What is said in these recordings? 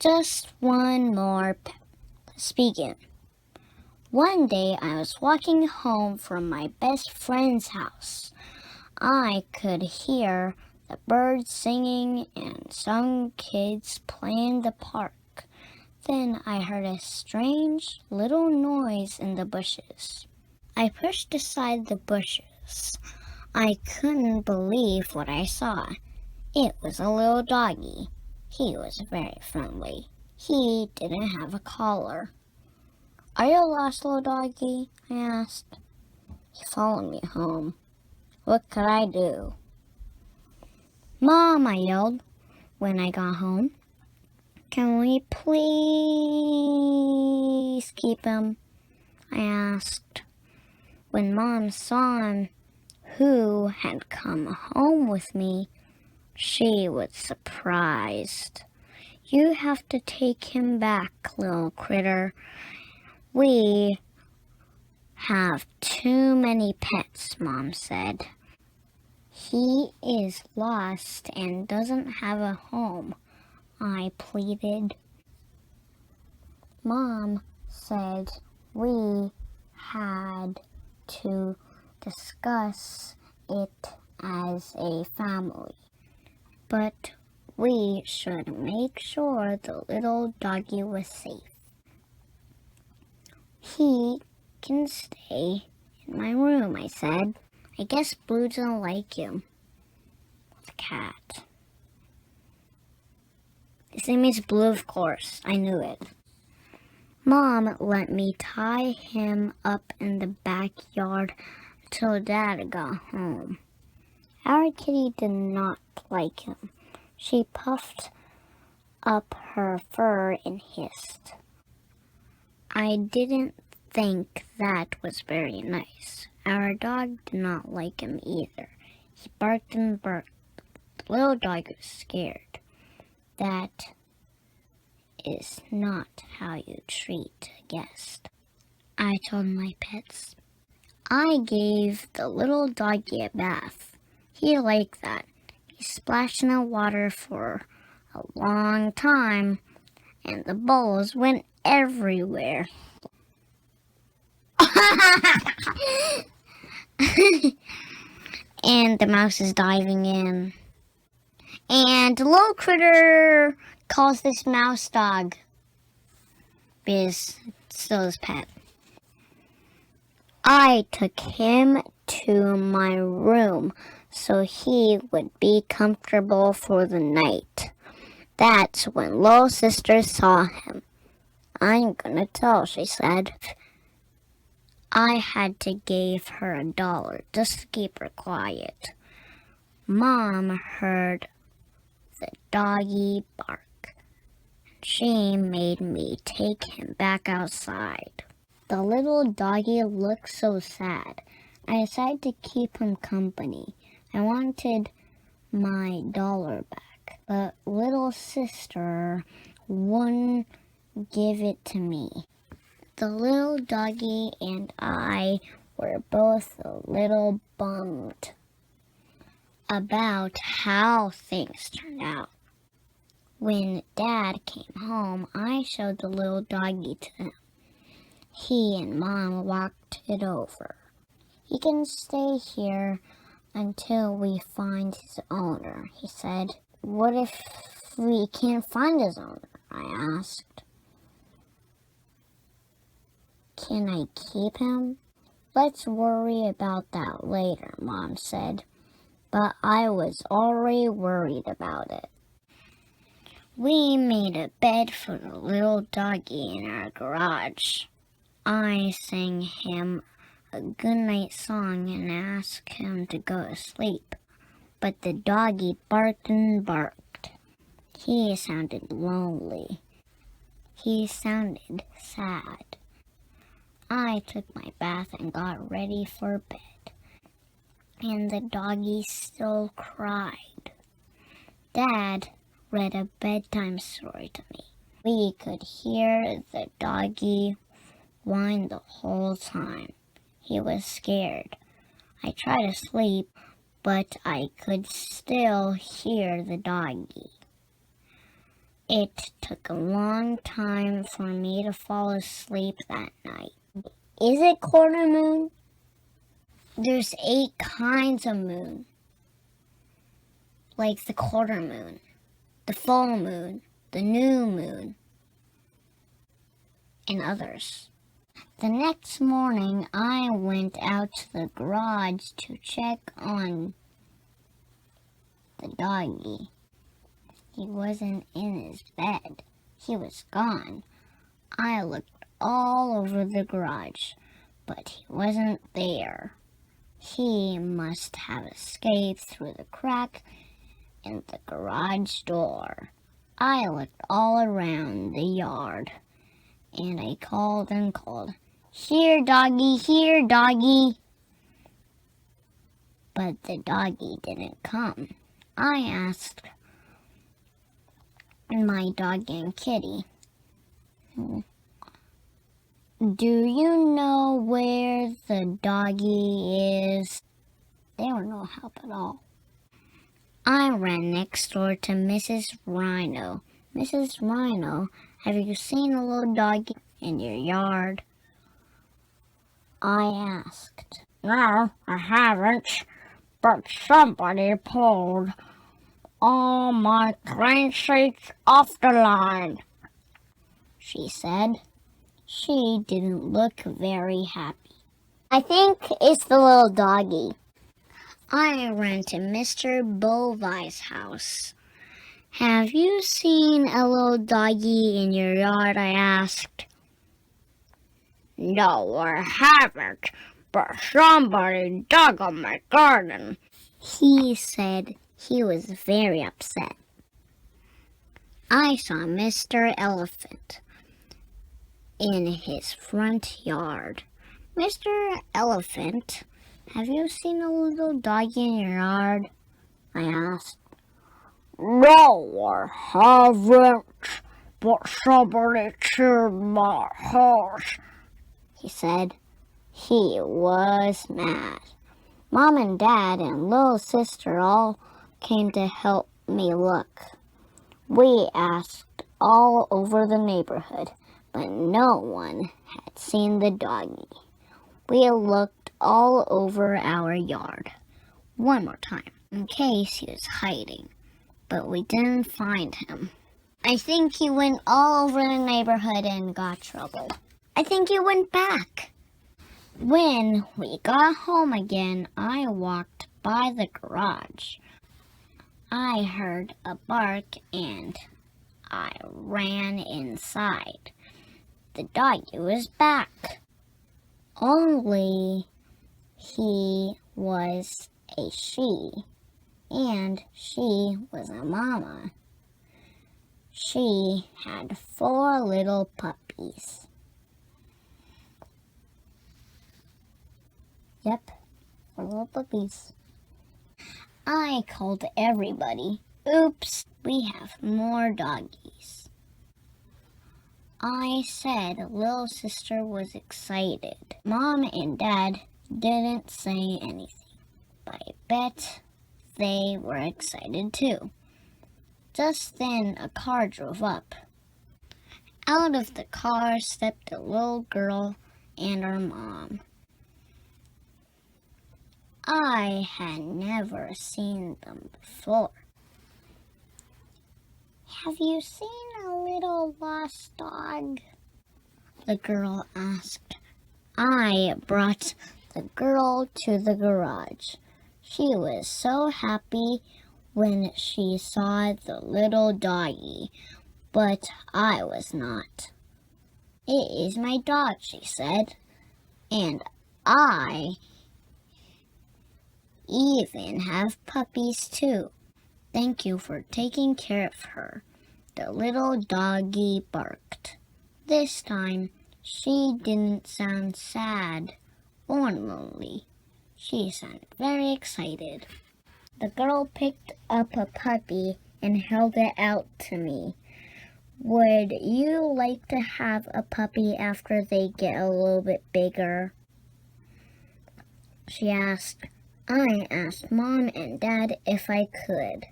Just one more pet. Let's begin. One day I was walking home from my best friend's house. I could hear the birds singing and some kids playing in the park. Then I heard a strange little noise in the bushes. I pushed aside the bushes. I couldn't believe what I saw. It was a little doggy. He was very friendly. He didn't have a collar. "Are you lost, little doggy?" I asked. He followed me home. What could I do? "Mom," I yelled when I got home. "Can we please keep him?" I asked. When Mom saw who had come home with me, she was surprised. "You have to take him back, little critter. We have too many pets," Mom said. "He is lost and doesn't have a home," I pleaded. Mom said we had to discuss it as a family, but we should make sure the little doggy was safe. "He can stay in my room," I said. "I guess Blue doesn't like him." The cat. His name is Blue, of course. I knew it. Mom let me tie him up in the backyard until Dad got home. Our kitty did not like him. She puffed up her fur and hissed. I didn't think that was very nice. Our dog did not like him either. He barked and barked. The little dog was scared. That is not how you treat a guest, I told my pets. I gave the little doggy a bath. He liked that. He splashed in the water for a long time, and the bubbles went everywhere. And the mouse is diving in. And the little critter calls this mouse dog because it's still his pet. I took him to my room so he would be comfortable for the night. That's when little sister saw him. "I'm gonna tell," she said. I had to give her $1 just to keep her quiet. Mom heard the doggy bark. She made me take him back outside. The little doggy looked so sad. I decided to keep him company. I wanted my $1 back, but little sister wouldn't give it to me. The little doggy and I were both a little bummed about how things turned out. When Dad came home, I showed the little doggy to him. He and Mom walked it over. "He can stay here until we find his owner," he said. "What if we can't find his owner?" I asked. "Can I keep him?" "Let's worry about that later," Mom said. But I was already worried about it. We made a bed for the little doggy in our garage. I sang him a goodnight song and asked him to go to sleep. But the doggy barked and barked. He sounded lonely. He sounded sad. I took my bath and got ready for bed. And the doggy still cried. Dad read a bedtime story to me. We could hear the doggy whine the whole time. He was scared. I tried to sleep, but I could still hear the doggy. It took a long time for me to fall asleep that night. Is it quarter moon? There's 8 kinds of moon. Like the quarter moon, the full moon, the new moon, and others. The next morning, I went out to the garage to check on the doggy. He wasn't in his bed. He was gone. I looked all over the garage, but he wasn't there. He must have escaped through the crack in the garage door. I looked all around the yard, and I called and called, "Here, doggy, here, doggy." But the doggy didn't come. I asked my dog and kitty, "Do you know where the doggy is?" They were no help at all. I ran next door to Mrs. Rhino. "Mrs. Rhino, have you seen a little doggy in your yard?" I asked. "No, I haven't, but somebody pulled all my train seats off the line," she said. She didn't look very happy. "I think it's the little doggy." I ran to Mr. Bovie's house. "Have you seen a little doggy in your yard?" I asked. "No, I haven't, but somebody dug on my garden," he said. He was very upset. I saw Mr. Elephant in his front yard. "Mr. Elephant, have you seen a little doggy in your yard?" I asked. "No, I haven't, but somebody chewed my horse," he said. He was mad. Mom and Dad and little sister all came to help me look. We asked all over the neighborhood, but no one had seen the doggy. We looked all over our yard one more time in case he was hiding, but we didn't find him. I think he went all over the neighborhood and got trouble. I think he went back. When we got home again, I walked by the garage. I heard a bark and I ran inside. The doggy was back. Only he was a she, and she was a mama. She had 4 little puppies. Yep, 4 little puppies. I called everybody. Oops, we have more doggies. I said little sister was excited. Mom and Dad didn't say anything, but I bet they were excited too. Just then a car drove up. Out of the car stepped a little girl and her mom. I had never seen them before. "Have you seen a little lost dog?" the girl asked. I brought the girl to the garage. She was so happy when she saw the little doggy, but I was not. "It is my dog," she said, "and I even have puppies too. Thank you for taking care of her." The little doggy barked. This time, she didn't sound sad or lonely. She sounded very excited. The girl picked up a puppy and held it out to me. "Would you like to have a puppy after they get a little bit bigger?" she asked. I asked Mom and Dad if I could.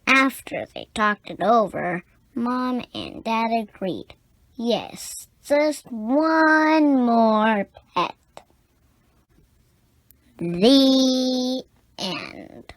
After they talked it over, Mom and Dad agreed. Yes, just one more pet. The end.